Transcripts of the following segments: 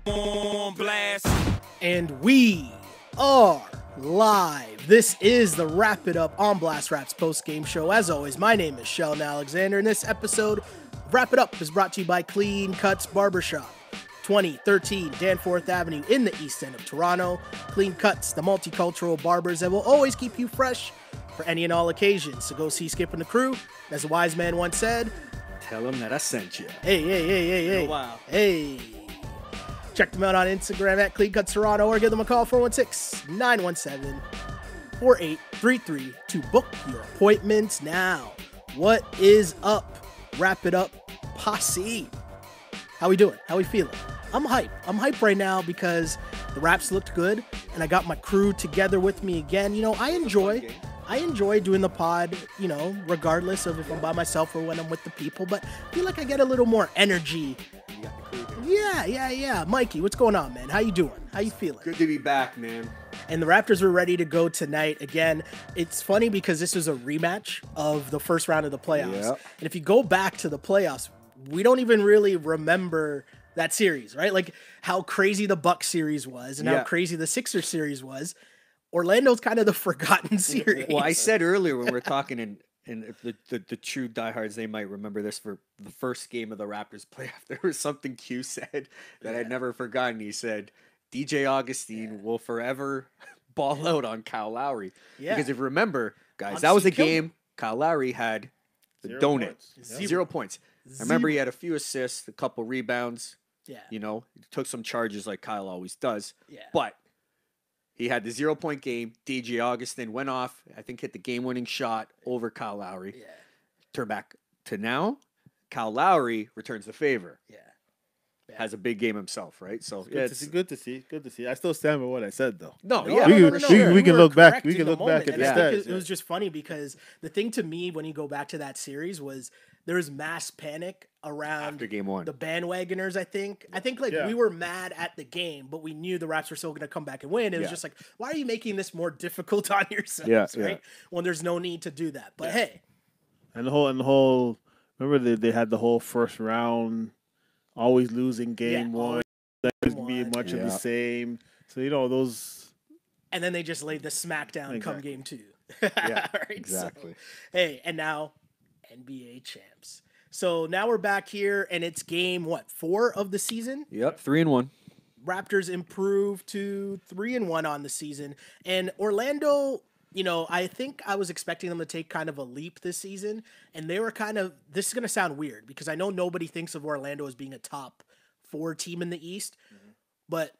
on blast. And we are live. This is the Wrap It Up on Blast Raps post-game show. As always, my name is Sheldon Alexander, and this episode of Wrap It Up is brought to you by Clean Cuts Barbershop, 2013 Danforth Avenue in the East End of Toronto. Clean Cuts, the multicultural barbers that will always keep you fresh for any and all occasions. So go see Skip and the crew. As a wise man once said, tell them that I sent you. Hey. Oh, wow. Hey. Check them out on Instagram at Clean Cuts Toronto or give them a call 416-917-4833 to book your appointments now. What is up? Wrap It Up posse. How we doing? How we feeling? I'm hype. I'm hype right now because the Raps looked good and I got my crew together with me again. You know, I enjoy doing the pod, you know, regardless of if I'm by myself or when I'm with the people, but I feel like I get a little more energy. You got the crew here. Yeah. Mikey, what's going on, man? How you doing? How you feeling? Good to be back, man. And the Raptors were ready to go tonight. Again, it's funny because this was a rematch of the first round of the playoffs. Yep. And if you go back to the playoffs, we don't even really remember that series, right? Like how crazy the Bucks series was and how crazy the Sixers series was. Orlando's kind of the forgotten series. Well, I said earlier when we were talking, and if the true diehards, they might remember this for the first game of the Raptors playoff. There was something Q said that I'd never forgotten. He said, DJ Augustine will forever ball out on Kyle Lowry. Yeah. Because if you remember, guys, On that was a Kill. game Kyle Lowry had the donut. Points. 0 points. I remember he had a few assists, a couple rebounds. Yeah. You know, he took some charges like Kyle always does. Yeah. But he had the 0 point game. DJ Augustin went off, I think hit the game-winning shot over Kyle Lowry. Yeah. Turn back to now, Kyle Lowry returns the favor. Yeah. Has a big game himself, right? So Good to see. I still stand by what I said, though. No, No, yeah. no, We no, can- no. we can You look were back- correct we in can the look back moment. at And the I think stats, it was just funny because the thing to me when you go back to that series was there was mass panic around After game one. the bandwagoners. I think like Yeah. we were mad at the game, but we knew the Raps were still going to come back and win. It was Yeah. just like, why are you making this more difficult on yourselves, Yeah, right? When there's no need to do that. But hey, And the whole. Remember they had the whole first round, always losing game one. That was be one. much of the Yeah. same. So those. and then they just laid the smackdown come Exactly. game 2. Yeah, Right? exactly. So, hey, and now NBA champs. So now we're back here, and it's game 4 of the season. Yep, 3-1. Raptors improved to 3-1 on the season, and Orlando. You know, I think I was expecting them to take kind of a leap this season, and they were kind of. This is going to sound weird because I know nobody thinks of Orlando as being a top 4 team in the East, but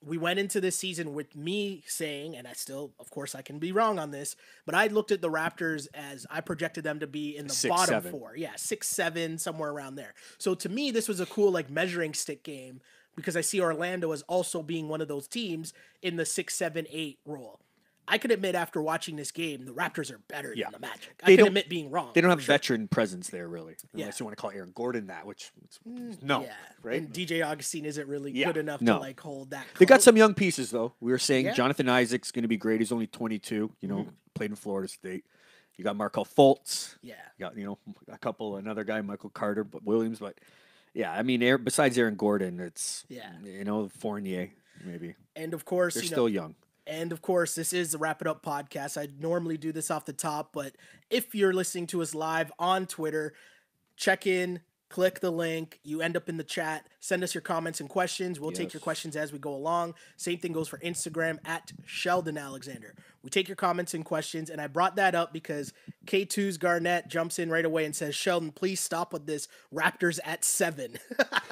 we went into this season with me saying, and I still, of course, I can be wrong on this, but I looked at the Raptors as I projected them to be in the 6, bottom 7. 4. Yeah, 6, 7, somewhere around there. So to me, this was a cool like measuring stick game because I see Orlando as also being one of those teams in the 6, 7, 8 role. I could admit after watching this game, the Raptors are better Yeah. than the Magic. They I can don't- admit being wrong. They don't have for sure. veteran presence there, really. Yeah. Unless you want to call Aaron Gordon that, which no, Yeah, right? and DJ Augustine isn't really Yeah, good enough no. to like hold that. They got close. some young pieces, though. We were saying Yeah. Jonathan Isaac's going to be great. He's only 22. You know, played in Florida State. You got Markel Fultz. Yeah. You got another guy, Michael Carter, but Williams. But yeah, I mean, besides Aaron Gordon, it's Fournier maybe. And of course, They're you know, still young. And of course, this is the Wrap It Up podcast. I normally do this off the top, but if you're listening to us live on Twitter, check in, click the link. You end up in the chat. Send us your comments and questions. We'll take your questions as we go along. Same thing goes for Instagram at Sheldon Alexander. We take your comments and questions, and I brought that up because K2's Garnett jumps in right away and says, Sheldon, please stop with this Raptors at 7.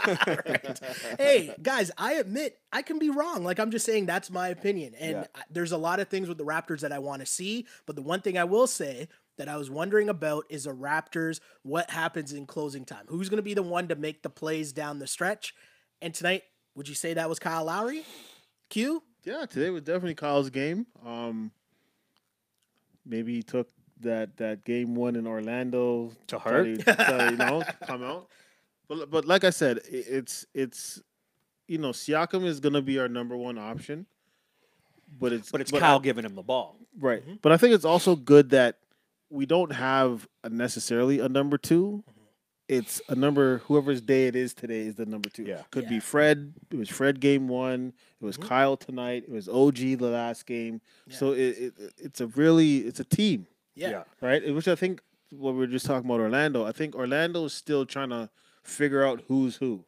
Right. Hey, guys, I admit I can be wrong. Like, I'm just saying that's my opinion. And there's a lot of things with the Raptors that I want to see. But the one thing I will say that I was wondering about is the Raptors, what happens in closing time? Who's going to be the one to make the plays down the stretch? And tonight, would you say that was Kyle Lowry? Q? Yeah, today was definitely Kyle's game. Maybe he took that game one in Orlando To heart? come out. But like I said, it's Siakam is gonna be our number one option. But it's Kyle giving him the ball. right. But I think it's also good that we don't have necessarily a number two, it's a number. Whoever's day it is today is the number 2. Yeah. Could be Fred. It was Fred game 1. It was Kyle tonight. It was OG the last game. Yeah. So it's a team, Yeah. right? Which I think what we were just talking about Orlando. I think Orlando is still trying to figure out who's who.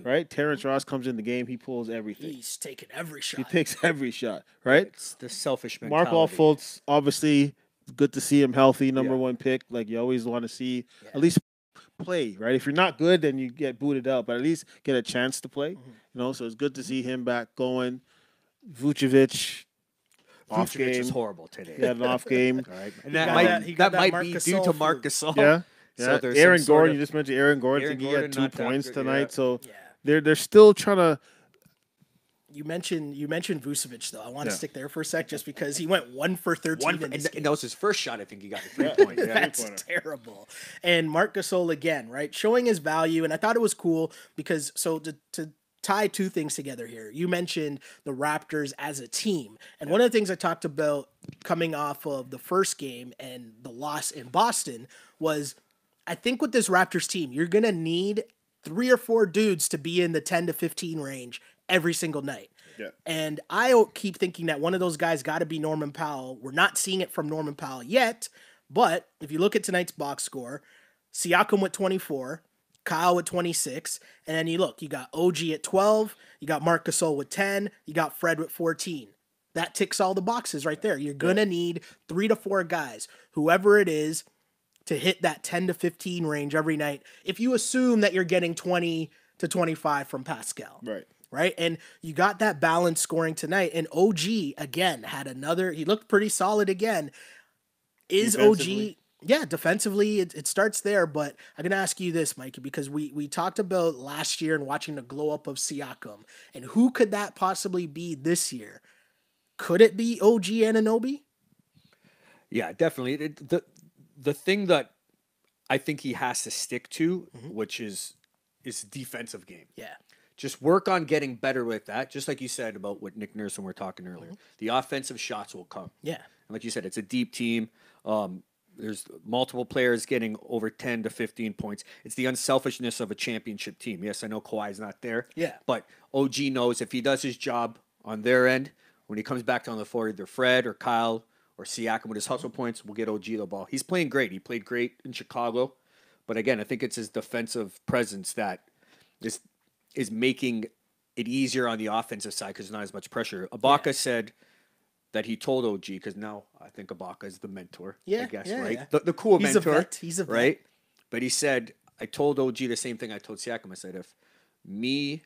Right? Terrence Ross comes in the game. He pulls everything. He's taking every shot. He takes every shot. Right? It's the selfish mentality. Markelle Fultz, obviously, good to see him healthy. Number 1 pick. Like you always want to see at least play. Right? If you're not good, then you get booted out. But at least get a chance to play. So it's good to see him back going. Vucevic. Off game. is horrible today. He had an off game. All right. And He that got might Marc be Gasol due to for- Marc Gasol. Yeah. So there's Aaron some sort Gordon, of- you just mentioned Aaron Gordon. I Aaron think he had Gordon, 2 not that points good, tonight. yeah. So Yeah. they're still trying to. You mentioned Vucevic though. I want to stick there for a sec just because he went 1 for 13 in this game. and that was his first shot. I think he got a 3-point. Yeah. That's terrible. And Marc Gasol again, right, showing his value. And I thought it was cool because to tie 2 things together here. You mentioned the Raptors as a team. And one of the things I talked about coming off of the first game and the loss in Boston was I think with this Raptors team, you're going to need 3 or 4 dudes to be in the 10 to 15 range every single night. Yeah. And I keep thinking that one of those guys got to be Norman Powell. We're not seeing it from Norman Powell yet, but if you look at tonight's box score, Siakam with 24, Kyle with 26, and then you got OG at 12, you got Marc Gasol with 10, you got Fred with 14. That ticks all the boxes right there. You're going to need 3 to 4 guys, whoever it is, to hit that 10 to 15 range every night if you assume that you're getting 20 to 25 from Pascal. Right? And you got that balance scoring tonight. And OG, again, he looked pretty solid again. Is OG... Yeah, defensively, it starts there, but I'm going to ask you this, Mikey, because we talked about last year and watching the glow up of Siakam, and who could that possibly be this year? Could it be OG Anunoby? Yeah, definitely. The thing that I think he has to stick to, which is defensive game. Yeah. Just work on getting better with that. Just like you said about what Nick Nurse and we were talking earlier. The offensive shots will come. Yeah. And like you said, it's a deep team. There's multiple players getting over 10 to 15 points. It's the unselfishness of a championship team. Yes, I know Kawhi's not there. Yeah. But OG knows if he does his job on their end, when he comes back down the floor, either Fred or Kyle or Siakam with his hustle points will get OG the ball. He's playing great. He played great in Chicago. But again, I think it's his defensive presence that is making it easier on the offensive side because there's not as much pressure. Ibaka said that he told OG, because now I think Ibaka is the mentor, I guess, right? Yeah. The cool He's mentor. a vet. He's a vet. Right? But he said, I told OG the same thing I told Siakam. I said, if me,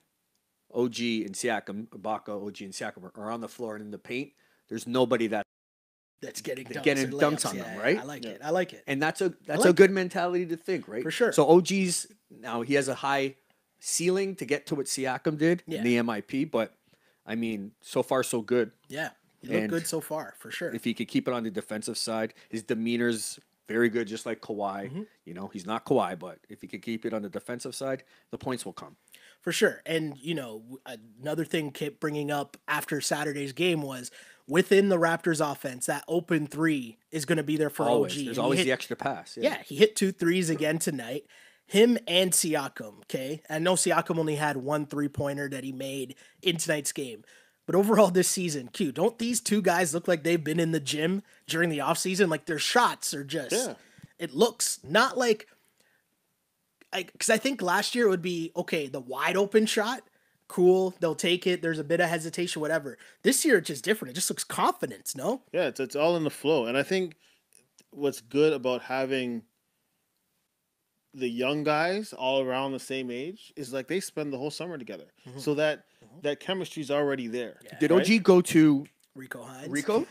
OG, and Siakam, Ibaka, OG, and Siakam are on the floor and in the paint, there's nobody that's getting dunks, getting or dunks layups. on them, Yeah, right? I like it. And that's a like good mentality to think, right? For sure. So OG's, now he has a high ceiling to get to what Siakam did in the MIP, but I mean, so far so good. Yeah. He looked good so far, for sure. If he could keep it on the defensive side, his demeanor's very good, just like Kawhi. You know, he's not Kawhi, but if he could keep it on the defensive side, the points will come. For sure. And, another thing kept bringing up after Saturday's game was within the Raptors offense, that open 3 is going to be there for Always. OG. There's always the extra pass. Yeah, he hit 2 threes again tonight. Him and Siakam, okay? I know Siakam only had 1 3-pointer that he made in tonight's game. But overall this season, don't these 2 guys look like they've been in the gym during the offseason? Like their shots are just, it looks not like, because I think last year it would be, okay, the wide open shot, cool, they'll take it, there's a bit of hesitation, whatever. This year it's just different. It just looks confidence, no? Yeah, it's all in the flow. And I think what's good about having the young guys all around the same age is like they spend the whole summer together. So that chemistry's already there. Yeah. Did OG go to Rico Hines. Rico?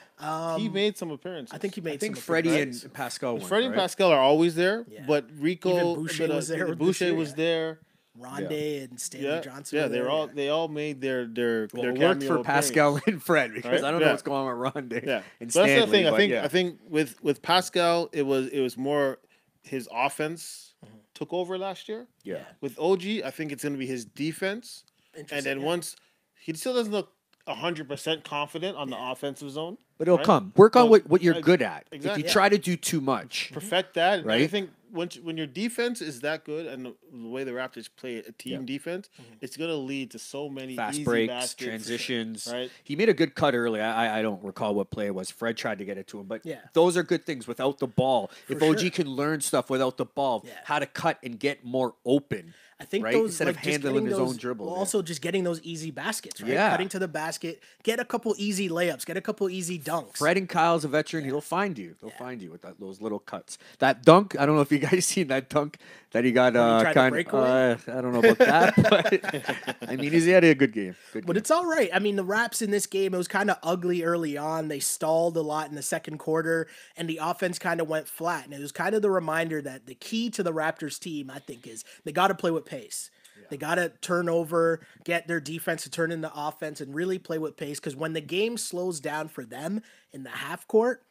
He made some appearances. I think he made I think some Freddie appearances. and Pascal went, Freddie and right? Pascal are always there, Yeah. but Rico, Even Boucher was there this Boucher year, was yeah. there. Rondé and Stanley Yeah, Johnson. yeah, were there, they all made their Well, it cameo worked for Pascal and Fred because Right? I don't know Yeah. what's going on with Rondé. Yeah, and but that's the Stanley, thing. but yeah. I think with Pascal, it was more his offense took over last year. Yeah. With OG, I think it's going to be his defense, and Interesting, then yeah. once he still doesn't look 100% confident on the offensive zone. But it'll right? come. Work on Well, what you're good at. If exactly. you try to do too much, Perfect that, Right? I think when your defense is that good and the way the Raptors play a team defense, it's gonna lead to so many fast easy breaks, baskets, transitions. right? He made a good cut early. I don't recall what play it was. Fred tried to get it to him, but those are good things without the ball. If OG can learn stuff without the ball, how to cut and get more open. I think right? those Instead like of handling his own dribble. dribble. Also, just getting those easy baskets, right? Yeah. Cutting to the basket, get a couple easy layups, get a couple easy dunks. Fred and Kyle's a veteran. He'll find you. He'll find you with those little cuts. That dunk. I don't know if you guys seen that dunk that he got. Kind of. I don't know about that, but I mean, he had a good game. But it's all right. I mean, the Raps in this game, it was kind of ugly early on. They stalled a lot in the second quarter, and the offense kind of went flat. And it was kind of the reminder that the key to the Raptors team, I think, is they got to play with pace. They got to turn over, get their defense to turn into offense, and really play with pace. Because when the game slows down for them in the half court,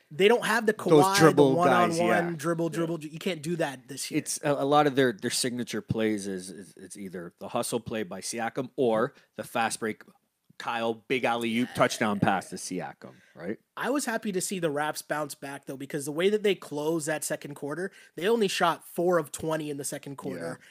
they don't have the Kawhi, the one-on-one dribble. You can't do that this year. It's a lot of their signature plays is it's either the hustle play by Siakam or the fast break Kyle big alley-oop touchdown pass to Siakam, right? I was happy to see the Raps bounce back, though, because the way that they closed that second quarter, they only shot 4 of 20 in the second quarter. Yeah.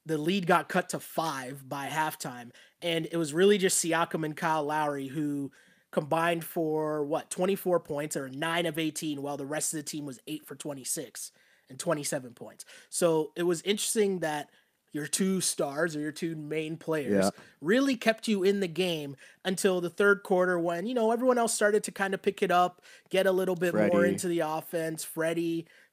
The lead got cut to 5 by halftime, and it was really just Siakam and Kyle Lowry who combined for, 24 points, or 9 of 18, while the rest of the team was 8 for 26 and 27 points. So it was interesting that your 2 stars, or your 2 main players, really kept you in the game until the third quarter when, everyone else started to kind of pick it up, get a little bit more into the offense.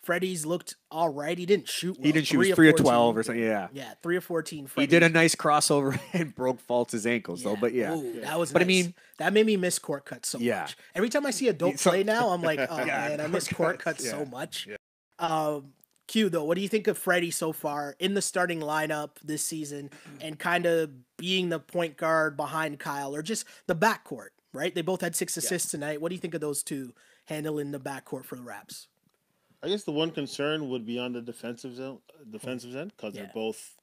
Freddie's looked all right. He didn't shoot well. He didn't shoot. 3 of 12 or something. Yeah. Yeah, 3 of 14. He did a nice crossover and broke Fultz's ankles, though. But Ooh, that was nice. I mean, that made me miss court cuts so much. Every time I see a dope play now, I'm like, oh, man, I miss court cuts so much. Yeah. Q, though, what do you think of Freddie so far in the starting lineup this season and kind of being the point guard behind Kyle, or just the backcourt, right? They both had 6 assists tonight. What do you think of those 2 handling the backcourt for the Raps? I guess the one concern would be on the defensive end, because they're both,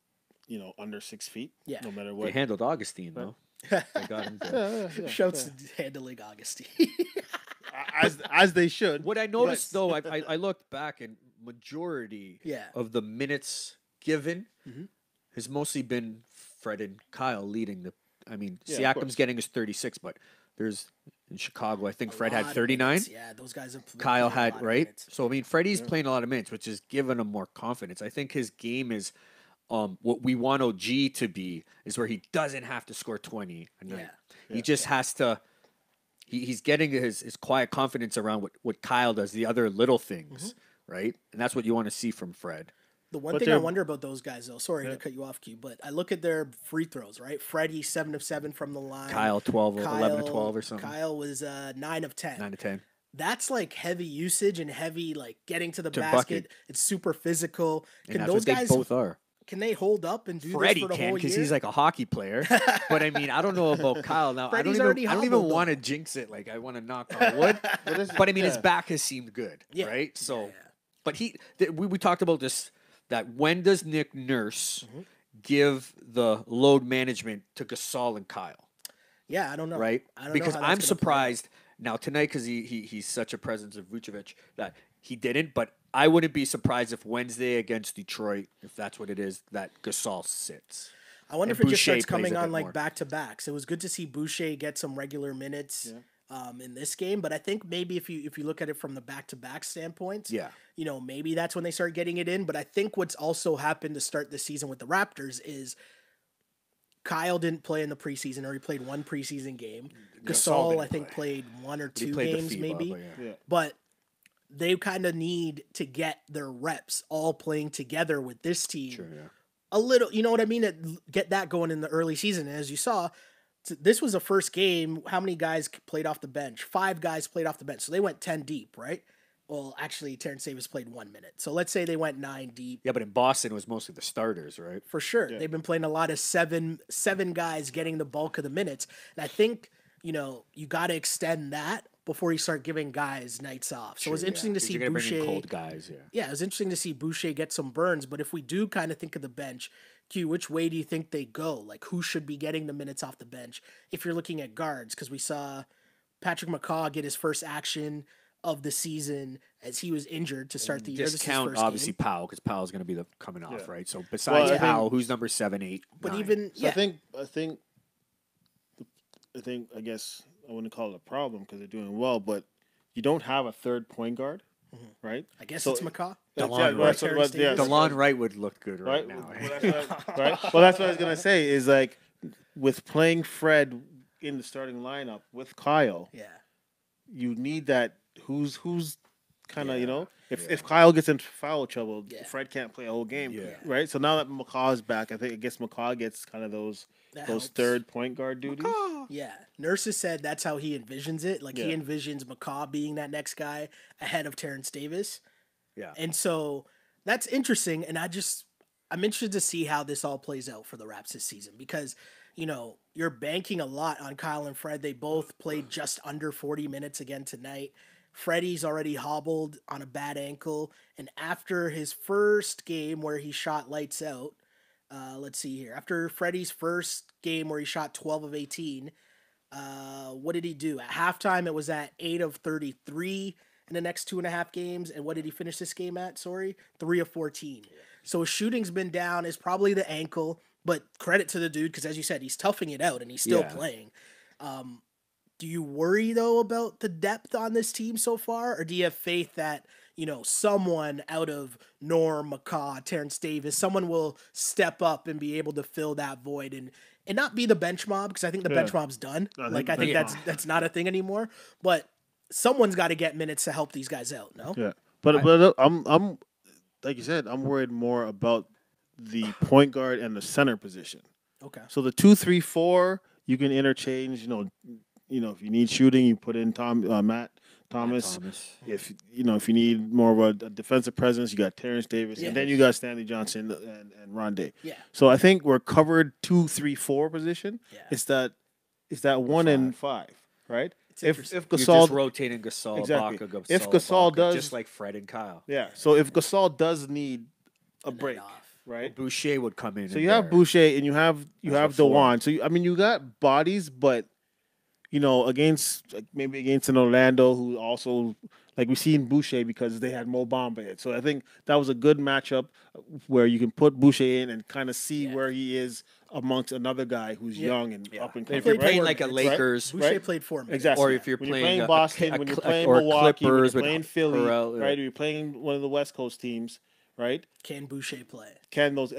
under 6 feet. Yeah. No matter what. They handled Augustine, though. They got him good. Shouts handling Augustine. as they should. What I noticed, though, I looked back, and majority of the minutes given has mostly been Fred and Kyle leading the. I mean, Siakam's getting his 36, but there's in Chicago, I think Fred had 39. Yeah, those guys have. Kyle had So I mean, Freddie's playing a lot of minutes, which is giving him more confidence. I think his game is. What we want OG to be is where he doesn't have to score 20 a night. He just has to. He's getting his quiet confidence around what Kyle does, the other little things, right? And that's what you want to see from Fred. The one thing I wonder about those guys, though, sorry to cut you off, Q, but I look at their free throws, right? Freddie, 7 of 7 from the line. Kyle, 11 of 12 or something. Kyle was 9 of 10. 9 of 10. That's like heavy usage and heavy, like getting to the basket. Bucket. It's super physical. And that's what they both are. Can they hold up and do Freddie this for the can, whole year? because he's like a hockey player. But I mean, I don't know about Kyle now. I don't even want to jinx it. Like I want to knock on wood. But I mean, his back has seemed good, right? So, but we talked about this. That when does Nick Nurse give the load management to Gasol and Kyle? Yeah, I don't know. Right? I don't because know I'm surprised now tonight because he's such a presence of Vucevic that he didn't. But I wouldn't be surprised if Wednesday against Detroit, if that's what it is, that Gasol sits. I wonder if it just starts coming on like back-to-backs. It was good to see Boucher get some regular minutes in this game, but I think maybe if you look at it from the back-to-back standpoint, maybe that's when they start getting it in. But I think what's also happened to start this season with the Raptors is Kyle didn't play in the preseason, or he played 1 preseason game. Gasol, I think, played 1 or 2 games maybe. But they kind of need to get their reps all playing together with this team. Sure, a little, you know what I mean? Get that going in the early season. And as you saw, this was the first game. How many guys played off the bench? 5 guys played off the bench. So they went 10 deep, right? Well, actually, Terrence Davis played 1 minute. So let's say they went 9 deep. Yeah, but in Boston, it was mostly the starters, right? For sure. Yeah. They've been playing a lot of seven guys getting the bulk of the minutes. And I think, you got to extend that before you start giving guys nights off. So it was interesting to see Boucher. Cold guys, yeah, it was interesting to see Boucher get some burns. But if we do kind of think of the bench, Q, which way do you think they go? Like, who should be getting the minutes off the bench if you're looking at guards? Because we saw Patrick McCaw get his first action of the season as he was injured to start the year. Discount this is his obviously game. Powell because Powell's going to be coming off, Yeah. right? So besides Well, Powell, who's number 7, 8, But 9? even So I guess I wouldn't call it a problem because they're doing well, but you don't have a third point guard, right? I guess So- it's McCaw. DeLon that's Wright. what- yeah, DeLon Wright would look good right, right? now. Well, right? Well, that's what I was gonna say. Is like with playing Fred in the starting lineup with Kyle, Yeah. you need that. Who's kind of Yeah, if Kyle gets into foul trouble, Yeah. Fred can't play a whole game, Yeah. right? So now that McCaw's back, I guess McCaw gets kind of those That helps. third point guard duties. Yeah. Nurses said that's how he envisions it. Like he Yeah. envisions McCaw being that next guy ahead of Terrence Davis. Yeah. And so that's interesting. And I'm interested to see how this all plays out for the Raps this season because, you're banking a lot on Kyle and Fred. They both played just under 40 minutes again tonight. Freddie's already hobbled on a bad ankle. And after his first game where he shot lights out, let's see here. After Freddie's first game where he shot 12 of 18, what did he do? At halftime, it was at 8 of 33 in the next 2.5 games. And what did he finish this game at? 3 of 14. So his shooting's been down. It's probably the ankle, but credit to the dude because, as you said, he's toughing it out and he's still playing. Do you worry, though, about the depth on this team so far? Or do you have faith that, someone out of Norm, McCaw, Terrence Davis, someone will step up and be able to fill that void and not be the bench mob? Because I think the bench mob's done. I think that's not a thing anymore. But someone's got to get minutes to help these guys out, no? Yeah, but I'm like you said, I'm worried more about the point guard and the center position. Okay. So the 2, 3, 4 you can interchange. If you need shooting, you put in Matt Thomas. If you need more of a defensive presence, you got Terrence Davis, and then you got Stanley Johnson and Rondé. Yeah. So I think we're covered 2, 3, 4 position. Yeah. It's that 1 and 5, right? If You're Gasol just rotating Gasol, Exactly. Baca, Gasol, If Gasol Baca, does- just like Fred and Kyle. yeah, so if Gasol does need a And then break, off. right? Boucher would come in. So and you have there. Boucher and you have That's a four. DeJuan. So you got bodies, but against an Orlando who also like we seen Boucher because they had Mo Bamba in. So I think that was a good matchup where you can put Boucher in and kind of see where he is amongst another guy who's young and up and coming. If you're played playing four like a minutes, Lakers, Boucher Right? played 4 minutes. Exactly. or if you're when playing you're playing Boston, when you're playing Milwaukee, when you're Clippers with playing Philly, Harrell, right? Or you're playing one of the West Coast teams, right? Can Boucher play? Can those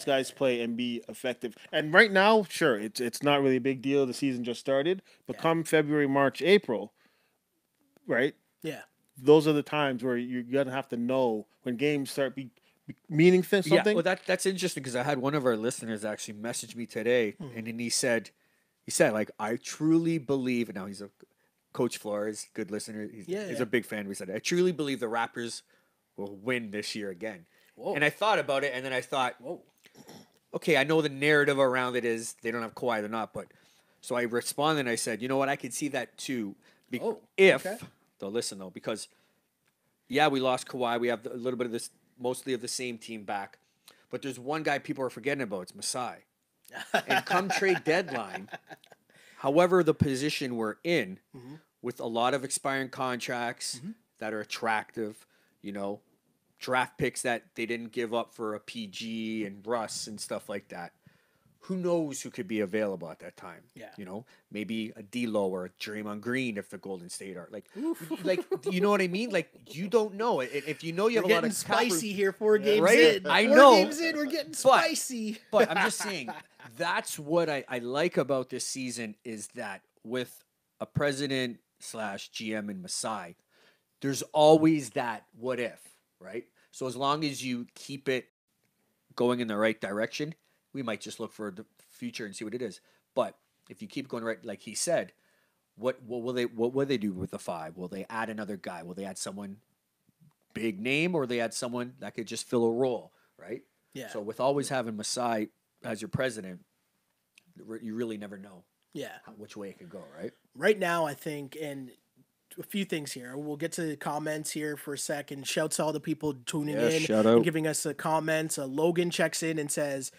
guys play and be effective? And right now, sure, it's not really a big deal. The season just started, but come February, March, April, right? Yeah. Those are the times where you're gonna have to know when games start meaning something. Yeah, well, that's interesting because I had one of our listeners actually message me today, and then he said, like, I truly believe. And now he's a Coach Flores, good listener. He's a big fan. We said, I truly believe the Raptors will win this year again. Whoa. And I thought about it, and then I thought, Whoa. okay, I know the narrative around it is they don't have Kawhi, they're not, but so I responded and I said, you know what, I could see that too. They'll listen though, because we lost Kawhi, we have a little bit of this, mostly of the same team back, but there's one guy people are forgetting about, it's Masai. And come trade deadline, however the position we're in, with a lot of expiring contracts that are attractive, draft picks that they didn't give up for a PG and Russ and stuff like that. Who knows who could be available at that time? Yeah. Maybe a D'Lo or a Draymond Green if the Golden State are like, you know what I mean? Like, you don't know. If you know you have We're a lot getting of spicy here 4 games right? in. I 4 know. games in, we're getting spicy. But I'm just saying, that's what I like about this season is that with a president / GM in Masai, there's always that what if, right? So as long as you keep it going in the right direction, we might just look for the future and see what it is. But if you keep going right, like he said, what will they do with the 5? Will they add another guy? Will they add someone big name, or they add someone that could just fill a role, right? Yeah. So with always having Masai as your president, you really never know. Yeah. Which way it could go, right? Right now, I think, and a few things here. We'll get to the comments here for a second. Shouts to all the people tuning in shout and out. giving us the comments. Logan checks in and says,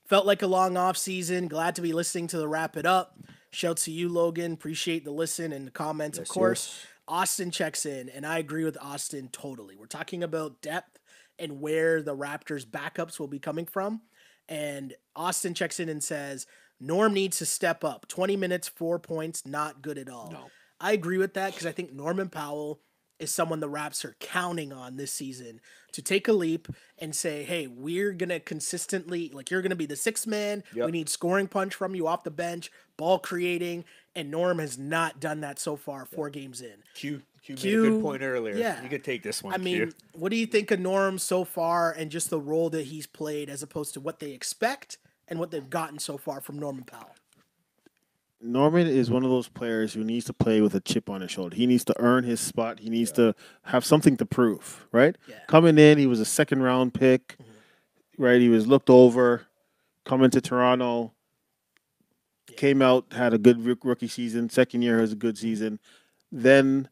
felt like a long off season. Glad to be listening to the Wrap It Up. Shouts to you, Logan. Appreciate the listen and the comments, of course. Austin checks in, and I agree with Austin totally. We're talking about depth and where the Raptors' backups will be coming from. And Austin checks in and says, Norm needs to step up. 20 minutes, 4 points, not good at all. No. I agree with that because I think Norman Powell is someone the Raps are counting on this season to take a leap and say, hey, we're going to consistently, like, you're going to be the sixth man. Yep. We need scoring punch from you off the bench, ball creating. And Norm has not done that so far, 4 games in. Q made a good point earlier. Yeah. You could take this one, I mean, what do you think of Norm so far and just the role that he's played as opposed to what they expect and what they've gotten so far from Norman Powell? Norman is one of those players who needs to play with a chip on his shoulder. He needs to earn his spot. He needs to have something to prove, right? Yeah. Coming in, he was a second-round pick, right? He was looked over. Coming to Toronto, came out, had a good rookie season. Second year was a good season. Then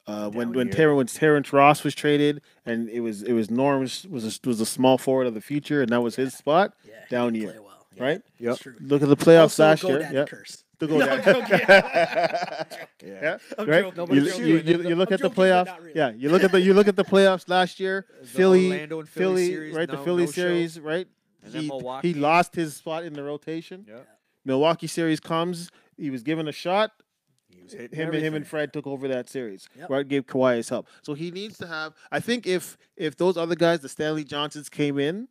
when Terrence Ross was traded, and it was Norm's was a small forward of the future, and that was his spot. Yeah, he down didn't year, play well. right? Yep. Look at the playoffs Also, last go year. Daddy Yep. curse. To go No, down. I'm joking. Yeah, I'm right. joking. Nobody's You shooting. look I'm at the joking, but playoffs. not really. Yeah, you look at the playoffs last year. Philly, Orlando and Philly series, right? The no- Philly no show. series, right? And then He Milwaukee. lost his spot in the rotation. Yeah. Milwaukee series comes. He was given a shot. He was hitting Him everything. and Fred took over that series. Yep. Right, gave Kawhi his help. So he needs to have. I think if those other guys, the Stanley Johnsons, came in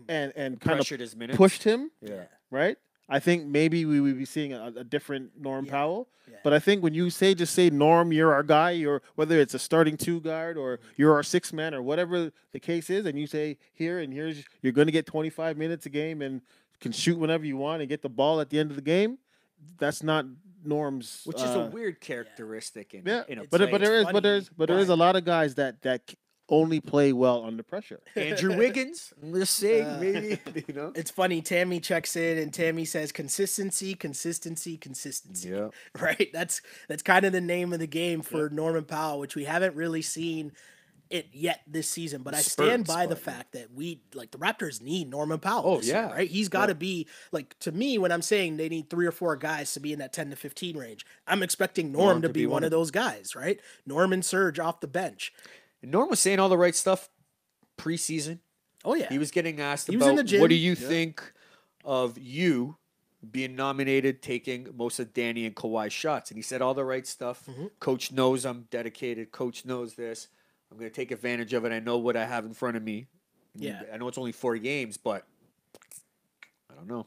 and kind of pressured his minutes. pushed him, Yeah. right? I think maybe we would be seeing a different Norm Yeah. Powell. Yeah. But I think when you just say Norm, you're our guy, or whether it's a starting 2 guard or you're our 6th man or whatever the case is, and you say you're going to get 25 minutes a game and can shoot whenever you want and get the ball at the end of the game. That's not Norm's, Which is a weird characteristic in a It's player. like- there is a lot of guys that only play well under pressure. Andrew Wiggins, let's say, maybe, It's funny. Tammy checks in and Tammy says consistency. Yeah. Right. That's kind of the name of the game for Norman Powell, which we haven't really seen it yet this season. But I stand by the fact that the Raptors need Norman Powell. This year, right. He's got to be to me, when I'm saying they need 3 or 4 guys to be in that 10 to 15 range, I'm expecting Norm to be one of those guys, right? Norm and Serge off the bench. Norm was saying all the right stuff preseason. Oh yeah. He was getting asked He was in about the gym. what do you think of you being nominated, taking most of Danny and Kawhi's shots. And he said all the right stuff. Coach knows I'm dedicated. Coach knows this. I'm going to take advantage of it. I know what I have in front of me. Yeah. I know it's only 4 games, but I don't know.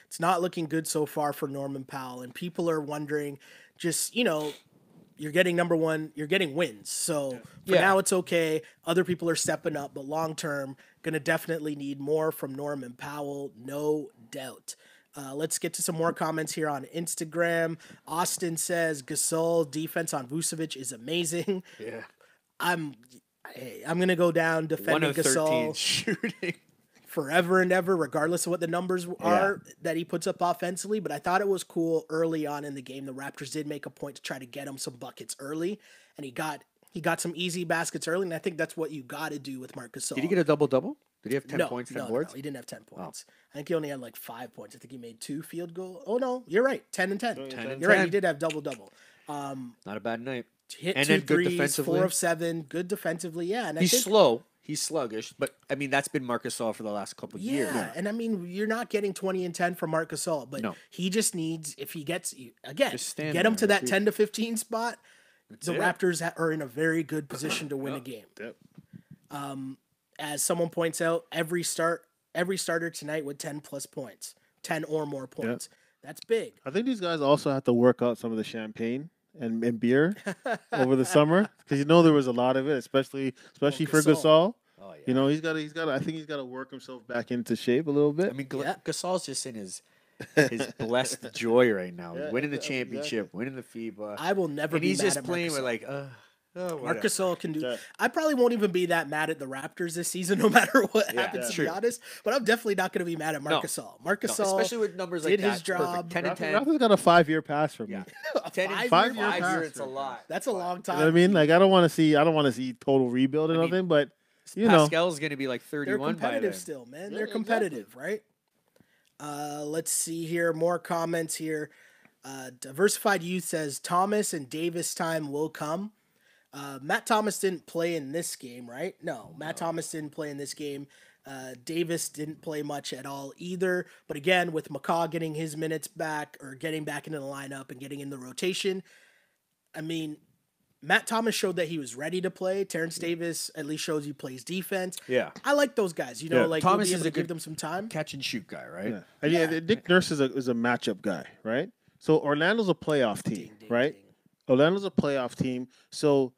It's not looking good so far for Norman Powell. And people are wondering, just, you're getting number one, you're getting wins. So for now it's okay. Other people are stepping up, but long term, going to definitely need more from Norman Powell, no doubt. Let's get to some more comments here on Instagram. Austin says Gasol defense on Vucevic is amazing. Yeah. I'm going to go down 1 defending of 13 Gasol shooting. forever and ever, regardless of what the numbers are that he puts up offensively. But I thought it was cool early on in the game. The Raptors did make a point to try to get him some buckets early, and he got some easy baskets early. And I think that's what you got to do with Marc Gasol. Did he get a double-double? Did he have 10 points, 10 boards? No, he didn't have 10 points. I think he only had like 5 points. I think he made 2 field goals. Oh no, you're right, 10 and 10. 10 and You're right, 10. he did have double. Not a bad night. Hit And 2 then good threes, defensively. 4 of 7, good defensively. Yeah, and I He's think, slow. He's sluggish. But, I mean, that's been Marc Gasol for the last couple of years. Yeah, and I mean, you're not getting 20 and 10 from Marc Gasol, but No. he just needs, if he gets, again, Just stand get him there. to that 10 to 15 spot, the it. Raptors are in a very good position to win a game. As someone points out, every starter tonight with 10 plus points, 10 or more points. That's big. I think these guys also have to work out some of the champagne and beer over the summer because there was a lot of it, especially for Gasol. Oh, yeah. I think he's got to work himself back into shape a little bit. I mean, Gasol's just in his blessed joy right now. Yeah, winning the exactly. championship, winning the FIBA. I will never And be he's mad just at playing Marc with Gasol. like, Marc Gasol can do. Yeah. I probably won't even be that mad at the Raptors this season, no matter what happens. To true. be honest, but I'm definitely not going to be mad at Marc Gasol. Marc No, Gasol, especially with numbers like did that. his It's perfect. job. 10 and 10. Rafa's got a 5-year pass from me. Yeah. 10 and 5-year 5 pass. years, it's a lot. That's a long time. You know what I mean? Like I don't want to see total rebuild or nothing, but Pascal's going to be like They're 31 by competitive then. still, man. Yeah, They're competitive, right? Let's see here. More comments here. Diversified Youth says Thomas and Davis time will come. Matt Thomas didn't play in this game, right? No, Matt Thomas didn't play in this game. Davis didn't play much at all either. But again, with McCaw getting his minutes back or getting back into the lineup and getting in the rotation, I mean, Matt Thomas showed that he was ready to play. Terrence Davis at least shows he plays defense. Yeah. I like those guys. You know, like Thomas we'll be able is to a give good them some time. catch and shoot guy, right? Yeah. And yeah, Nick Nurse is a matchup guy, right? So Orlando's a playoff team, right? Ding. Orlando's a playoff team. So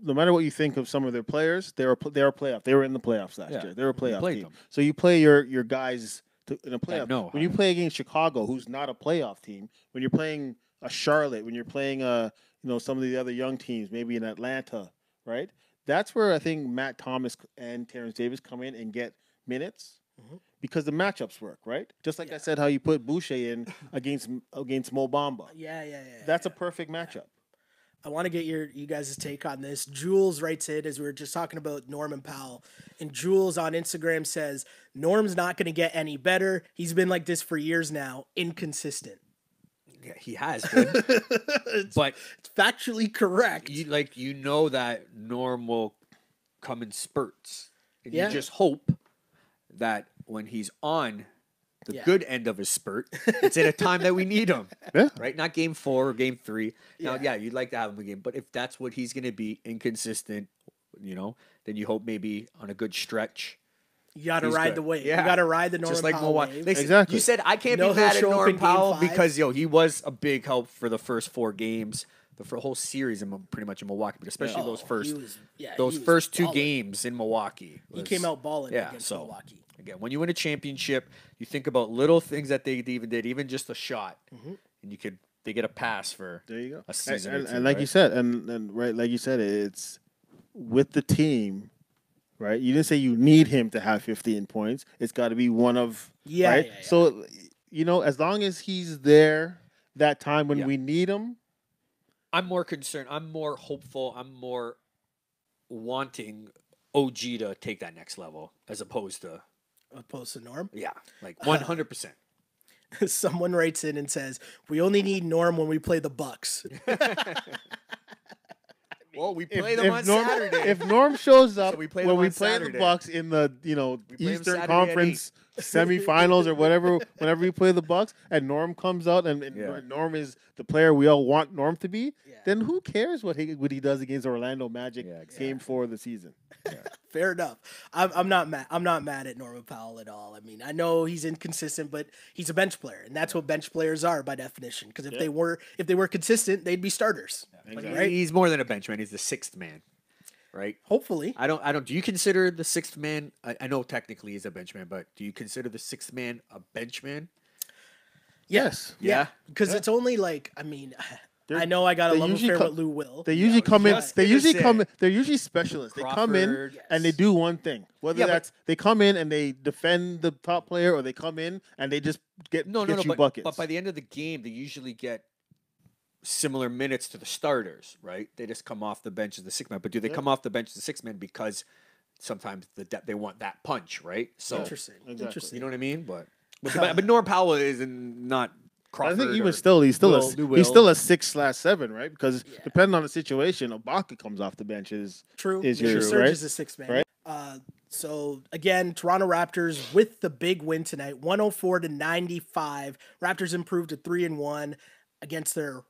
no matter what you think of some of their players, they're a playoff. They were in the playoffs last year. They were a playoff team. them. So you play your guys in a playoff. know When you play against Chicago, who's not a playoff team, when you're playing a Charlotte, when you're playing some of the other young teams, maybe in Atlanta, right? That's where I think Matt Thomas and Terrence Davis come in and get minutes because the matchups work, right? Just like I said, how you put Boucher in against Mo Bamba. Yeah. That's a perfect matchup. I want to get you guys' take on this. Jules writes it as we were just talking about Norman Powell. And Jules on Instagram says, Norm's not going to get any better. He's been like this for years now. Inconsistent. Yeah, he has been. But it's factually correct. You know that Norm will come in spurts. And Yeah. you just hope that when he's on the good end of his spurt, it's at a time that we need him. Yeah. Right? Not game 4 or game 3. Now, Yeah. you'd like to have him a game. But if that's what he's going to be, inconsistent, then you hope maybe on a good stretch. You got to He's ride good. the wave. Yeah. You got to ride the Norman Just like Powell Milwaukee. wave. Exactly. You said I can't No, be he'll mad at show up in Norman game Powell 5. because he was a big help for the first 4 games, the whole series in pretty much in Milwaukee, but especially those first 2 balling. games in Milwaukee. He came out balling against so, Milwaukee. Again, when you win a championship, you think about little things that they even did, even just a shot, and they get a pass for There you go. a season. And like you said, and right, like you said, it's with the team, right? You didn't say you need him to have 15 points. It's got to be one of right. Yeah. So as long as he's there that time when we need him, I'm more concerned. I'm more hopeful. I'm more wanting OG to take that next level as opposed to Norm. Yeah, like 100%. Someone writes in and says, "We only need Norm when we play the Bucks." Well, we play them on Saturday. If Norm shows up So we play when them we on play Saturday. the Bucks in the play them Eastern Saturday at Conference semifinals or whatever, whenever we play the Bucks, and Norm comes out and Norm is the player we all want Norm to be, then who cares what he does against Orlando Magic game 4 of the season? Fair enough. I'm not mad. I'm not mad at Norman Powell at all. I mean, I know he's inconsistent, but he's a bench player, and that's what bench players are by definition. Because if they were consistent, they'd be starters. Exactly. Right? He's more than a bench man. He's the 6th man, right? Hopefully. I don't. Do you consider the 6th man? I know technically he's a bench man, but do you consider the 6th man a bench man? Yes. Yeah. Because it's only like, I mean, I know I got a love affair with Lou Will. They usually come in. just They gonna usually say. come. They're usually specialists. They come in Crawford, and they do one thing. Whether Yeah, but- that's they come in and they defend the top player, or they come in and they just get you buckets. But by the end of the game, they usually get similar minutes to the starters, right? They just come off the bench as the 6th man. But do they come off the bench as the 6th man because sometimes they want that punch, right? So Interesting. Exactly. Interesting. you know what I mean? But Norm Powell is not Crawford. I think or he's still Lou he's Will. still a 6/7, right? Because depending on the situation, Ibaka comes off the bench is True. Is Sure, yours, Serge right? is a 6th man. Right. So again, Toronto Raptors with the big win tonight, 104-95. Raptors improved to 3-1 against their.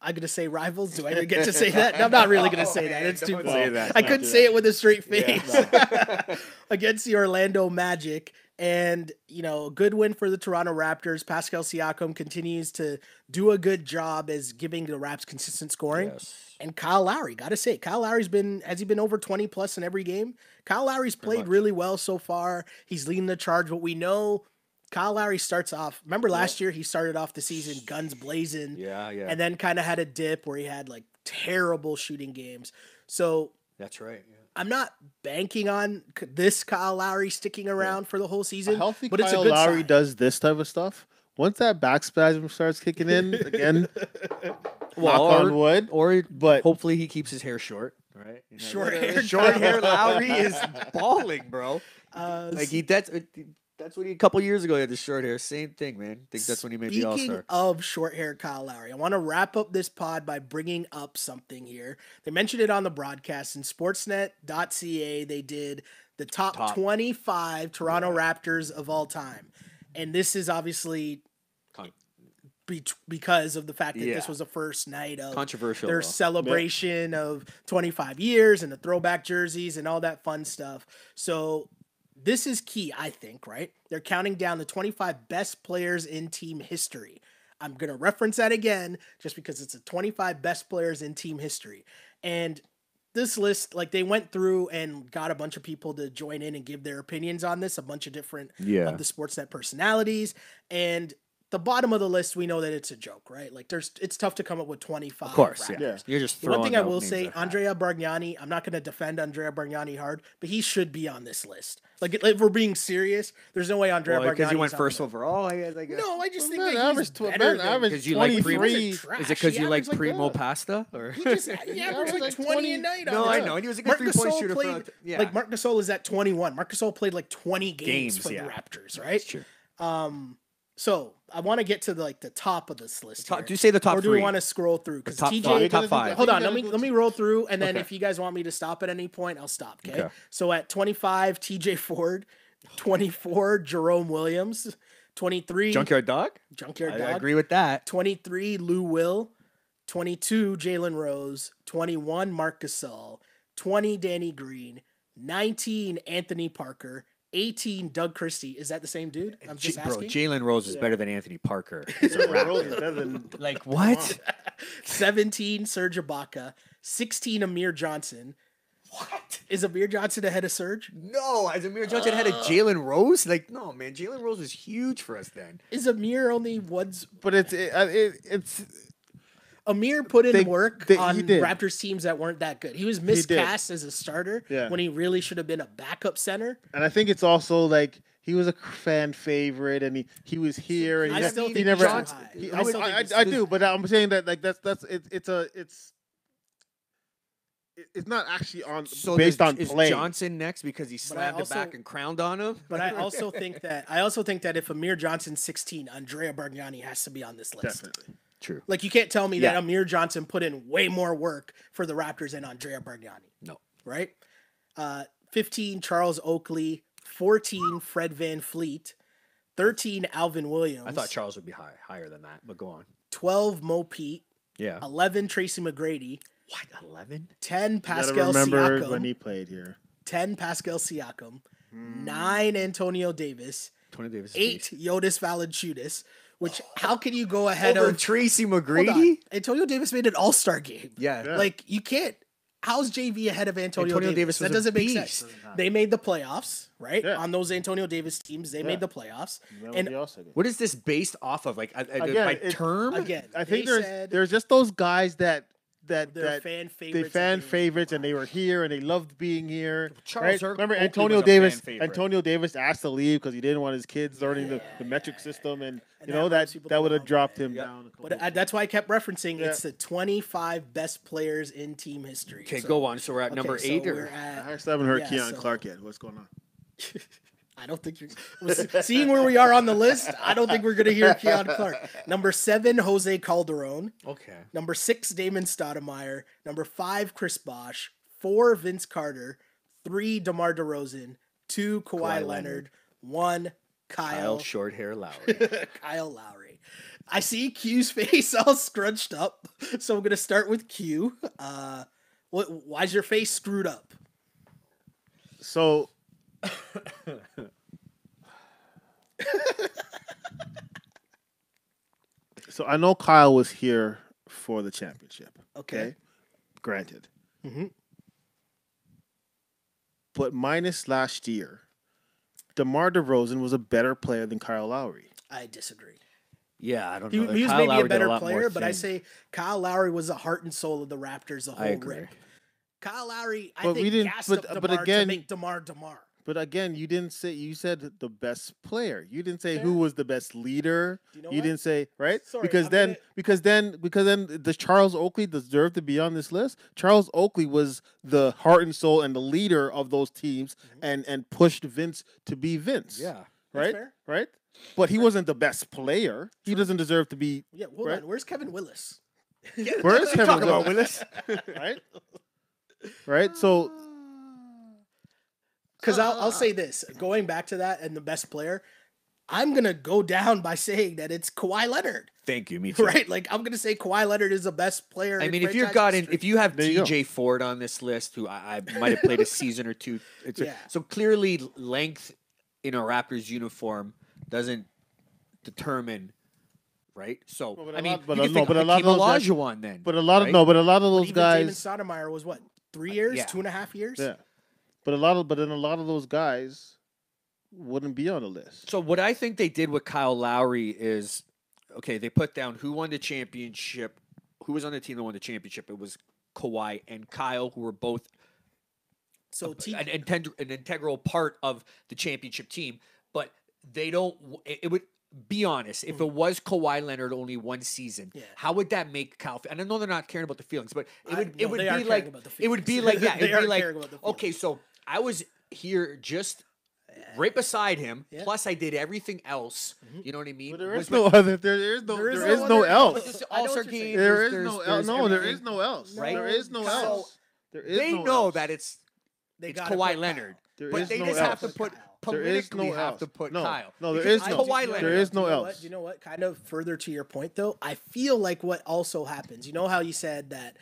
I'm gonna say rivals. Do I even get to say that? No, I'm not really gonna say that. It's too Don't bold. say that. I couldn't say it with a straight face. Against the Orlando Magic. And, good win for the Toronto Raptors. Pascal Siakam continues to do a good job as giving the Raps consistent scoring. Yes. And Kyle Lowry, gotta say, Kyle Lowry's has he been over 20 plus in every game? Kyle Lowry's played really well so far. He's leading the charge. But we know Kyle Lowry starts off, remember last year he started off the season guns blazing. Yeah. And then kind of had a dip where he had like terrible shooting games. So That's right. Yeah. I'm not banking on this Kyle Lowry sticking around for the whole season. a healthy but it's a Kyle good Lowry sign. does this type of stuff. Once that back spasm starts kicking in again, knock on wood. But hopefully he keeps his hair short, right? Short hair. Short hair Lowry is balling, bro. Like that's That's when a couple years ago he had the short hair. Same thing, man. I think that's when he made the Speaking All-Star. of short hair Kyle Lowry, I want to wrap up this pod by bringing up something here. They mentioned it on the broadcast in sportsnet.ca. They did the top 25 Toronto Raptors of all time. And this is obviously because of the fact that this was the first night of controversial their celebration of 25 years and the throwback jerseys and all that fun stuff. So this is key, I think, right? They're counting down the 25 best players in team history. I'm going to reference that again just because it's the 25 best players in team history. And this list, like, they went through and got a bunch of people to join in and give their opinions on this, a bunch of different of the Sportsnet personalities. And the bottom of the list, we know that it's a joke, right? Like, it's tough to come up with 25. Of course, Raptors. You're just One thing I will names say, out. Andrea Bargnani, I'm not going to defend Andrea Bargnani hard, but he should be on this list. Like, if we're being serious, there's no way Andrea Bargnani because he went first overall. No, I just think that average he's better average you like 23. Is it because you like Primo Pasta? Or He averaged like 20 a night. No, I know. And he was a good three-point shooter. Like, Marc Gasol is at 21. Marc Gasol played like 20 games for the Raptors, right? That's true. So I want to get to the top of this list. Do you say the top or do three? we want to scroll through? Because top TJ, top five. Hold on, let me roll through, and then if you guys want me to stop at any point, I'll stop. Okay. So at 25, TJ Ford. 24, Jerome Williams. 23, Junkyard Dog. I agree with that. 23, Lou Will. 22, Jalen Rose. 21, Marc Gasol. 20, Danny Green. 19, Anthony Parker. 18, Doug Christie. Is that the same dude? I'm just asking. Jalen Rose is better than Anthony Parker. As a Raptor. Like what? 17, Serge Ibaka. 16, Amir Johnson. What? Is Amir Johnson ahead of Serge? No, as Amir Johnson ahead of Jalen Rose? Like, no, man. Jalen Rose was huge for us then. Is Amir only once? But it's Amir put in work on he did. Raptors teams that weren't that good. He was miscast as a starter when he really should have been a backup center. And I think it's also like he was a fan favorite, and he was here, and I still think he never. I do, but I'm saying that like it's not actually on based on play. Is Johnson next because he slammed it back and crowned on him? But I also think that if Amir Johnson's 16, Andrea Bargnani has to be on this list. Definitely. True. Like, you can't tell me that Amir Johnson put in way more work for the Raptors than Andrea Bargnani. No. Right? 15, Charles Oakley. 14, Fred VanVleet. 13, Alvin Williams. I thought Charles would be higher than that, but go on. 12, Mo Pete. Yeah. 11, Tracy McGrady. What, 11? 10, Pascal Siakam. Remember when he played here. 10, Pascal Siakam. 9, Antonio Davis. 8, Jonas Valanciunas. Which, how can you go ahead over of Tracy McGrady? Antonio Davis made an All-Star game. Yeah. Like, you can't. How's JV ahead of Antonio Davis? That doesn't make sense. They made the playoffs, right? Yeah. On those Antonio Davis teams, they made the playoffs. And what is this based off of? Like, by term? Again, I think there's just those guys that fan favorites, and they were here and they loved being here. Charles Remember Antonio Davis? Antonio Davis asked to leave because he didn't want his kids learning the metric system, and you know that would have dropped him down. But that's why I kept referencing it's the 25 best players in team history. Okay, go on. So we're at number 8. I still haven't heard Keon Clark yet. What's going on? I don't think you're seeing where we are on the list. I don't think we're going to hear Keon Clark. Number 7, Jose Calderon. Okay. Number 6, Damon Stoudemire. Number 5, Chris Bosh. 4, Vince Carter. 3, DeMar DeRozan. 2, Kawhi Leonard. 1, Kyle short hair Lowry. Kyle Lowry. I see Q's face all scrunched up, so I'm going to start with Q. Why's your face screwed up? So... So I know Kyle was here for the championship. Okay. Granted. Mm-hmm. But minus last year, DeMar DeRozan was a better player than Kyle Lowry. I disagree. Yeah, I don't know. He was maybe a better player, but I say Kyle Lowry was the heart and soul of the Raptors the whole rip. Kyle Lowry, I think, gassed up DeMar to make DeMar. But again, you said the best player. You didn't say who was the best leader. You didn't say, right? Sorry, because then does Charles Oakley deserve to be on this list? Charles Oakley was the heart and soul and the leader of those teams and pushed Vince to be Vince. Yeah. That's right? fair. Right? But he wasn't the best player. He doesn't deserve to be. Yeah, hold right? on. Where's Kevin Willis? Where's Kevin Talk about Willis. Right? Right? So, Because I'll say this, going back to that and the best player, I'm gonna go down by saying that it's Kawhi Leonard. Thank you, me too. Right? Like I'm gonna say Kawhi Leonard is the best player. I in mean, if franchise history. you have There you go. TJ Ford on this list, who I might have played a season or two, Yeah. so clearly length in a Raptors uniform doesn't determine, right? So No, but I a mean, lot- but you a- can no, think but a lot of Hakeem those guys- Olajuwon then, but a lot of right? no, but a lot of But those even guys. James Sotomayor was what, 3 years, Yeah. 2.5 years? Yeah. But then a lot of those guys wouldn't be on the list. So what I think they did with Kyle Lowry is, okay, they put down who won the championship, who was on the team that won the championship. It was Kawhi and Kyle, who were both So an integral part of the championship team. But they don't. It would be honest. If it was Kawhi Leonard only one season, Yeah. how would that make Kyle? And I know they're not caring about the feelings, but it would. No, It would they are be caring like. about the It would be feelings. like yeah. They It would be are like caring about the okay. feelings. So I was here just. Right beside him. Yeah. Plus, I did everything else. You know what I mean? But there Was is no other. There is no. There is There no is no other- else. But this I know All-Star what you're saying. game. There is there's- no there's else. No, there everything. is no else. Right? There is no So, else. There is They no know else. that it's gotta Kawhi put Leonard, Kyle. There but is they no just else. have to put There is politically no have else. to put No. Kyle. No, there Because is no- Kawhi Leonard. there is no Do you know else. what? Do you know what? Kind of further to your point, though, I feel like what also happens. You know how you said that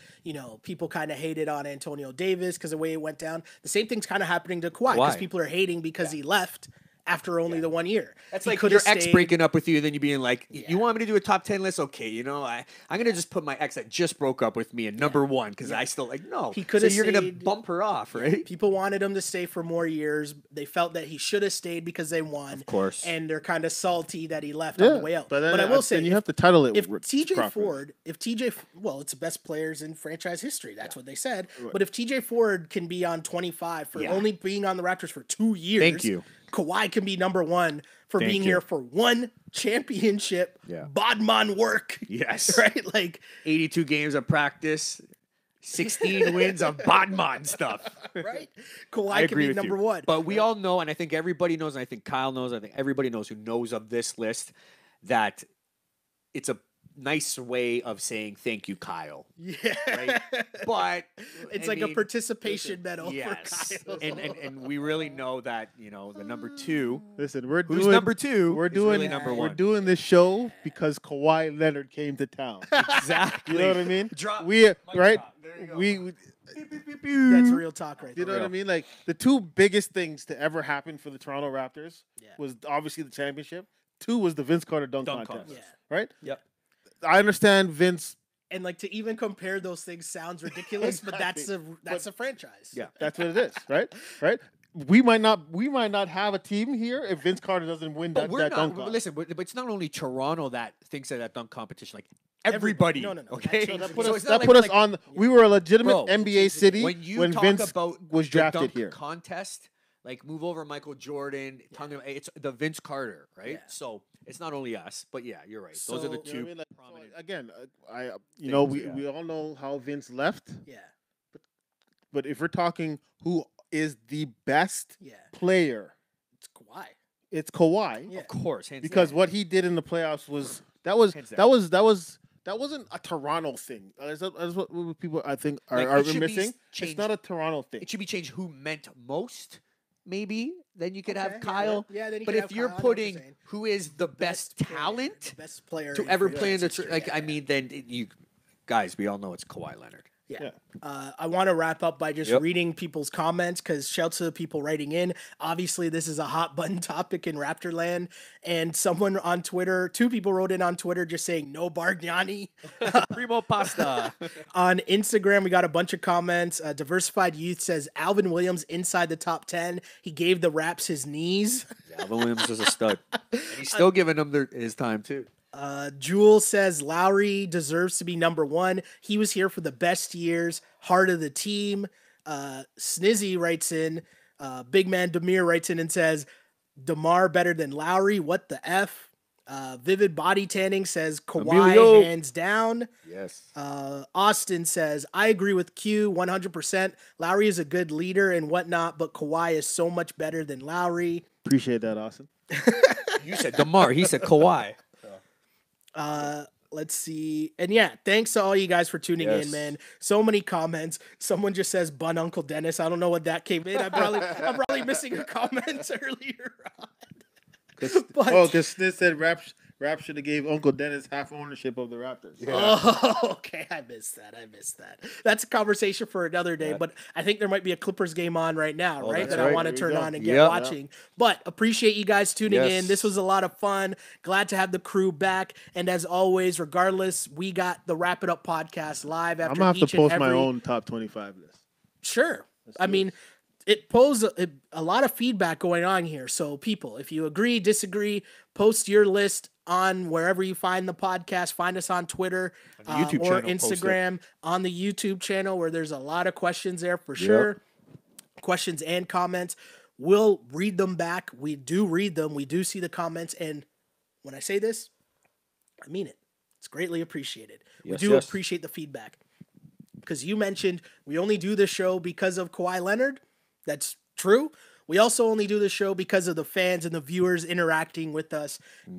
people kind of hated on Antonio Davis because the way it went down. The same thing's kind of happening to Kawhi because Kawhi. people are hating because he left after only the 1 year. That's He like coulda your ex stayed. breaking up with you, and then you being like, Yeah. "You want me to do a top 10 list? Okay, I'm gonna just put my ex that just broke up with me in number one because I still like no. He so coulda you're gonna stayed- bump her off, right? People wanted him to stay for more years. They felt that he should have stayed because they won. Of course. And they're kind of salty that he left on Yeah, the way out. but, then I will say, then you have to title it. if r- TJ properly. Ford, well, it's the best players in franchise history. That's what they said. But if TJ Ford can be on 25 for Yeah. only being on the Raptors for 2 years, Thank you. Kawhi can be number one for Thank being you. here for one championship. Yeah. Bodman work. Yes. Right? Like, 82 games of practice, 16 wins of Bodman stuff. right? I Kawhi can agree be with number you. one. But we all know, and I think everybody knows, and I think Kyle knows, I think everybody knows who knows of this list, that it's a nice way of saying thank you, Kyle. Yeah. Right? But It's I like a mean, participation medal yes, for Kyle. and we really know that the number two, Listen, we're who's doing number two, We're is doing really number we're one. doing this show because Kawhi Leonard came to town. Exactly. You know what I mean? Drop. We Mic right. drop. There you go. We That's real talk right You there. know what I mean? Like the two biggest things to ever happen for the Toronto Raptors Yeah. was obviously the championship. Two was the Vince Carter dunk Dunk contest. contest. Right? Yep. I understand Vince. And like to even compare those things sounds ridiculous, but that's a franchise. Yeah. That's what it is. Right? Right? We might not have a team here if Vince Carter doesn't win But that, we're that not. dunk contest. Listen, but it's not only Toronto that thinks of that dunk competition. Like everybody. No. That Okay. changes That put So us, it's not that put like- us on. We were a legitimate Bro, NBA city when you when talk Vince about was the drafted dunk here. contest, like move over Michael Jordan, it's the Vince Carter, right? Yeah. So it's not only us, but yeah, you're right. Those are the So- two. You know what I mean? Like, prominent so again, things, yeah. we all know how Vince left, Yeah. but if we're talking who is the best Yeah. player, It's Kawhi. it's Kawhi Yeah. Of course, hands because down. what he did in the playoffs was that wasn't a Toronto thing. That's what people I think Like, are it should be missing. It's changed. not a Toronto thing. It should be changed. Who meant most? Maybe then you could Okay, have yeah, Kyle. yeah, then you but could if have you're Kyle, I know what you're putting saying. who is the best player, talent best player to ever play in the franchise like, history, I yeah. mean, then you guys, we all know it's Kawhi Leonard. Yeah. Yeah. I want to wrap up by just Yep. reading people's comments because shout to the people writing in. Obviously, this is a hot button topic in Raptorland. And someone on Twitter, two people wrote in on Twitter just saying no Bargnani. Primo pasta. On Instagram, we got a bunch of comments. Diversified Youth says Alvin Williams inside the top 10. He gave the Raps his knees. Alvin Williams is a stud. And he's still giving him his time too. Jewel says Lowry deserves to be number one. He was here for the best years, heart of the team. Snizzy writes in, Big Man Demir writes in and says, DeMar better than Lowry. What the F? Vivid Body Tanning says Kawhi Emilio. hands down. Yes. Austin says, I agree with Q 100%. Lowry is a good leader and whatnot, but Kawhi is so much better than Lowry. Appreciate that, Austin. You said DeMar. He said Kawhi. Let's see. And yeah, thanks to all you guys for tuning in, man. So many comments. Someone just says bun Uncle Dennis. I don't know what that came in. I'm probably missing a comment earlier on. Because Smith said Rap should have gave Uncle Dennis half ownership of the Raptors. Yeah. Oh, okay. I missed that. That's a conversation for another day. Yeah. But I think there might be a Clippers game on right now, right? That I want to turn on and get watching. Yeah. But appreciate you guys tuning in. This was a lot of fun. Glad to have the crew back. And as always, regardless, we got the Wrap It Up podcast live after I'm going to have to post my own top 25 list. Sure. I mean, it posed a lot of feedback going on here. So people, if you agree, disagree, post your list on wherever you find the podcast. Find us on Twitter or Instagram, on the YouTube channel where there's a lot of questions there for sure. Questions and comments. We'll read them back. We do read them. We do see the comments. And when I say this, I mean it. It's greatly appreciated. We do appreciate the feedback. Because you mentioned we only do this show because of Kawhi Leonard. That's true. We also only do this show because of the fans and the viewers interacting with us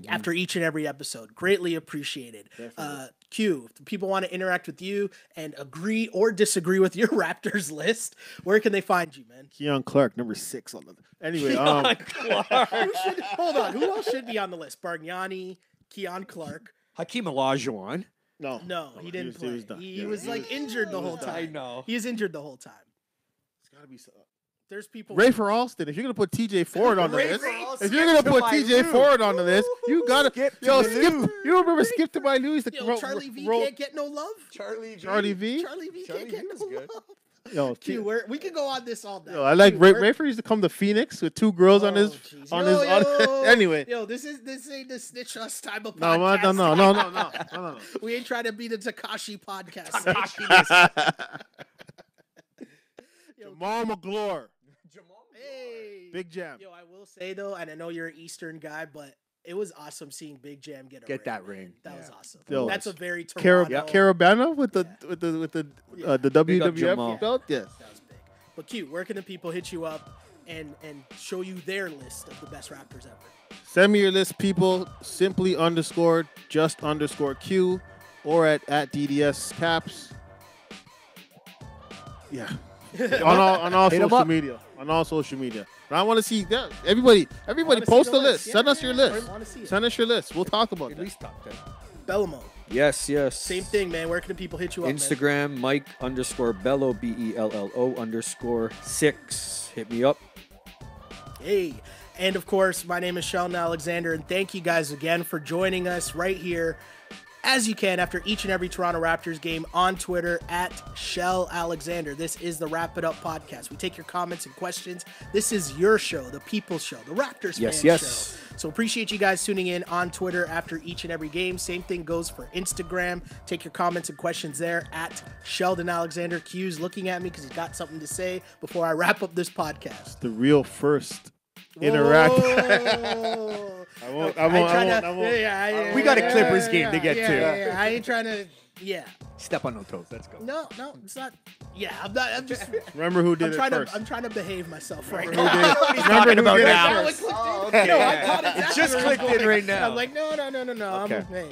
after each and every episode. Greatly appreciated. Q, if people want to interact with you and agree or disagree with your Raptors list, where can they find you, man? Keon Clark, number 6 on the anyway. Hold on. Who else should be on the list? Bargnani, Keon Clark, Hakeem Olajuwon. No, he didn't play. He was injured the whole time. I know. He is injured the whole time. It's got to be so. There's people. Rafer Alston. If you're gonna put TJ Ford on the list, on the list, you gotta skip. You remember Skip to My Lou? Charlie V can't get no love. Charlie V can't get no love. Yo, Q, we could go on this all day. Yo, I like Rafer used to come to Phoenix with 2 girls on his. Anyway. Yo, this ain't the snitch us type of podcast. No. We ain't trying to be the Takashi podcast. Jamal McGlure. Hey. Big Jam. Yo, I will say though, and I know you're an Eastern guy, but it was awesome seeing Big Jam get that ring. That was awesome. Yo, that's a very Toronto. Carabana with the WWF belt. Yes. That was big. But Q, where can the people hit you up and show you their list of the best Raptors ever? Send me your list, people. Simply _Q or at DDS Caps. Yeah. on all social media. On all social media. But I want to see that. Everybody post the list. Send us your list. Send us your list. We'll talk about at least top 10. Bellamo. Yes. Same thing, man. Where can the people hit you up, Instagram, Mike _Bello, BELLO _6. Hit me up. Hey. And of course, my name is Sheldon Alexander, and thank you guys again for joining us right here, as you can, after each and every Toronto Raptors game on Twitter at Shell Alexander. This is the Wrap It Up podcast. We take your comments and questions. This is your show, the people's show, the Raptors fans show. So appreciate you guys tuning in on Twitter after each and every game. Same thing goes for Instagram. Take your comments and questions there at Sheldon Alexander. Q's looking at me because he's got something to say before I wrap up this podcast. The real first interact. We got a Clippers game to get to. Yeah, I ain't trying to. Yeah. Step on no toes. Let's go. No, it's not. Yeah, I'm not. I'm just. Remember who did it first. I'm trying to behave myself right now. Remember who did it now. It just clicked in right now. I'm like, no. Okay. Hey,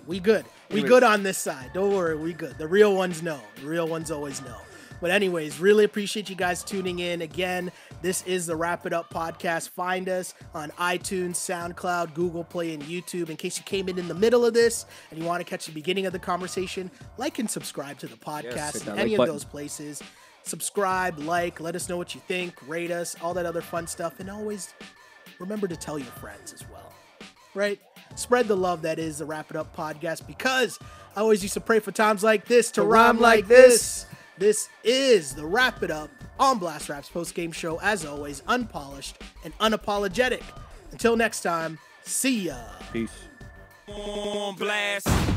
we good. We good on this side. Don't worry, we good. The real ones know. The real ones always know. But anyways, really appreciate you guys tuning in. Again, this is the Wrap It Up podcast. Find us on iTunes, SoundCloud, Google Play, and YouTube. In case you came in the middle of this and you want to catch the beginning of the conversation, like and subscribe to the podcast in any of those places. Subscribe, let us know what you think, rate us, all that other fun stuff. And always remember to tell your friends as well, right? Spread the love that is the Wrap It Up podcast, because I always used to pray for times like this to rhyme like this. This is the Wrap It Up on Blast Rap's post-game show, as always, unpolished and unapologetic. Until next time, see ya. Peace. On blast.